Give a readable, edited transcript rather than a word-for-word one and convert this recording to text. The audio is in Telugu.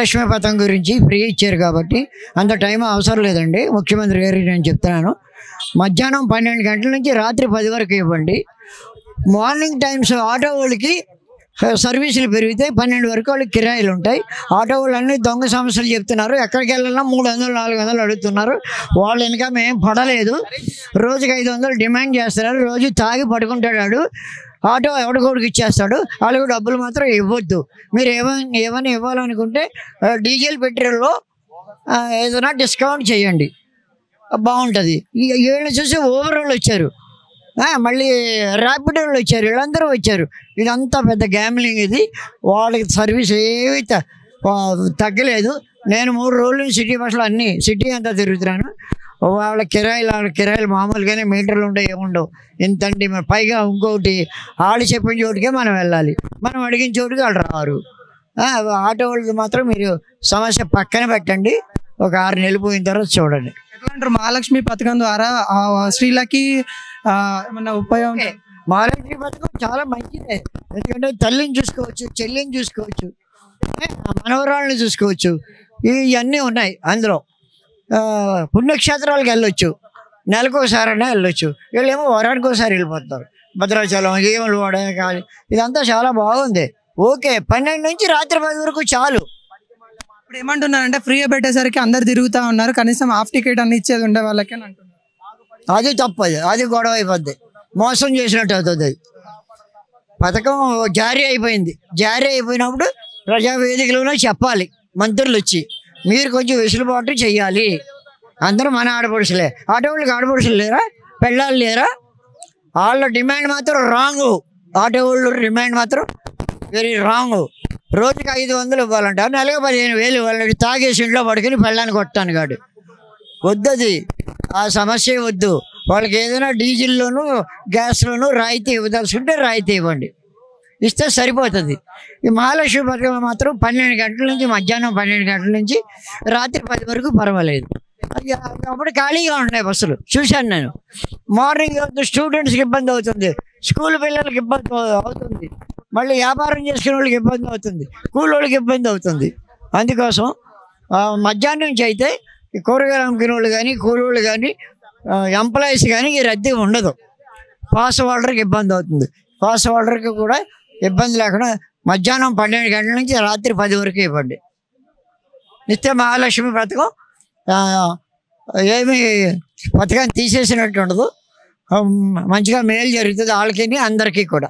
మహాలక్ష్మి పథకం గురించి ఫ్రీ ఇచ్చారు కాబట్టి అంత టైం అవసరం లేదండి. ముఖ్యమంత్రి గారికి నేను చెప్తున్నాను, మధ్యాహ్నం 12 గంటల నుంచి రాత్రి 10 వరకు ఇవ్వండి. మార్నింగ్ టైమ్స్ ఆటో వాళ్ళకి సర్వీసులు పెరిగితే 12 వరకు వాళ్ళకి కిరాయిలు ఉంటాయి. ఆటో వాళ్ళు అన్నీ దొంగ సమస్యలు చెప్తున్నారు. ఎక్కడికి వెళ్ళాలన్నా 300 400 అడుగుతున్నారు. వాళ్ళు ఇన్కమ్ ఏం పడలేదు. రోజుకి 500 డిమాండ్ చేస్తున్నారు. రోజు తాగి పడుకుంటాడు. ఆటో ఎవడికోడికి ఇచ్చేస్తాడు. వాళ్ళకి డబ్బులు మాత్రం ఇవ్వద్దు. మీరు ఏమైనా ఇవ్వాలనుకుంటే డీజిల్ పెట్రోల్లో ఏదైనా డిస్కౌంట్ చేయండి, బాగుంటుంది. వీళ్ళని చూసి ఓవర్ వాళ్ళు వచ్చారు, మళ్ళీ ర్యాపిడ్ వాళ్ళు వచ్చారు, వీళ్ళందరూ వచ్చారు. ఇదంతా పెద్ద గ్యామ్లింగ్. ఇది వాళ్ళకి సర్వీస్ ఏమీ తగ్గలేదు. నేను 3 రోజులు సిటీ బస్సులో అన్నీ సిటీ అంతా తిరుగుతున్నాను. వాళ్ళ కిరాయిలు మామూలుగానే మీటర్లు ఉండవు, ఏముండవు. ఇంతండి. పైగా ఇంకొకటి, వాళ్ళు చెప్పిన చోటుకే మనం వెళ్ళాలి, మనం అడిగిన చోటుకి వాళ్ళు రారు. ఆటో వాళ్ళది మాత్రం మీరు సమస్య పక్కన పెట్టండి, ఒక 6 నెలలు పోయిన తర్వాత చూడండి. ఎట్లా అంటారు? మహాలక్ష్మి పథకం ద్వారా స్త్రీలకి ఏమన్నా ఉపయోగం? మహాలక్ష్మి పథకం చాలా మంచిదే. ఎందుకంటే తల్లిని చూసుకోవచ్చు, చెల్లిని చూసుకోవచ్చు, మనవరాళ్ళని చూసుకోవచ్చు. ఇవన్నీ ఉన్నాయి అందులో. పుణ్యక్షేత్రాలకు వెళ్ళొచ్చు, నెలకోసారైనా వెళ్ళొచ్చు. వీళ్ళేమో వారానికి ఒకసారి వెళ్ళిపోతారు. భద్రాచలం, ఏమలవాడ కాదు, ఇదంతా చాలా బాగుంది. ఓకే, 12 నుంచి రాత్రి 10 వరకు చాలు. ఇప్పుడు ఏమంటున్నారంటే ఫ్రీగా పెట్టేసరికి అందరు తిరుగుతూ ఉన్నారు, కనీసం హాఫ్ టికెట్ అన్ని ఇచ్చేది ఉండే వాళ్ళకి అని అంటున్నారు. అది తప్పదు, అది గొడవ అయిపోద్ది, మోసం చేసినట్టు అవుతుంది. అది పథకం జారీ అయిపోయింది. జారీ అయిపోయినప్పుడు ప్రజావేదికలోనే చెప్పాలి, మంత్రులు వచ్చి మీరు కొంచెం వెసులుబాటు చెయ్యాలి. అందరూ మన ఆడపడుచులే. ఆటోళ్ళకి ఆడపడుచులు లేరా, పెళ్ళాలు లేరా? వాళ్ళ డిమాండ్ మాత్రం రాంగు. ఆటో వాళ్ళు డిమాండ్ మాత్రం వెరీ రాంగు. రోజుకి 500 ఇవ్వాలంట, నెలకు 15,000 ఇవ్వాలంటే తాగేసి ఇంట్లో పడుకుని పెళ్ళాన్ని కొట్టాను కాడు. వద్దది, ఆ సమస్య వద్దు. వాళ్ళకి ఏదైనా డీజిల్లోనూ గ్యాస్లోనూ రాయితీ ఇవ్వదలుచుకుంటే రాయితీ ఇవ్వండి, ఇస్తే సరిపోతుంది. ఈ మహాలక్ష్మి పథకం మాత్రం 12 గంటల నుంచి, మధ్యాహ్నం 12 గంటల నుంచి రాత్రి 10 వరకు పర్వాలేదు. అప్పుడు ఖాళీగా ఉన్నాయి బస్సులు, చూశాను నేను. మార్నింగ్ స్టూడెంట్స్కి ఇబ్బంది అవుతుంది, స్కూల్ పిల్లలకి ఇబ్బంది అవుతుంది, మళ్ళీ వ్యాపారం చేసుకునే వాళ్ళకి ఇబ్బంది అవుతుంది, కూలోళ్ళకి ఇబ్బంది అవుతుంది. అందుకోసం మధ్యాహ్నం నుంచి అయితే కూరగాయలు అమ్ముకునే వాళ్ళు కానీ, కూలోళ్ళు కానీ, ఎంప్లాయీస్ కానీ ఈ రద్దీ ఉండదు. పాస్ హోల్డర్కి ఇబ్బంది అవుతుంది. పాస్ హోల్డర్కి కూడా ఇబ్బంది లేకుండా మధ్యాహ్నం 12 గంటల నుంచి రాత్రి 10 వరకు ఇవ్వండి. నిత్య మహాలక్ష్మి పథకం ఏమి పథకాన్ని తీసేసినట్టు ఉండదు. మంచిగా మేలు జరుగుతుంది వాళ్ళకి, అందరికీ కూడా.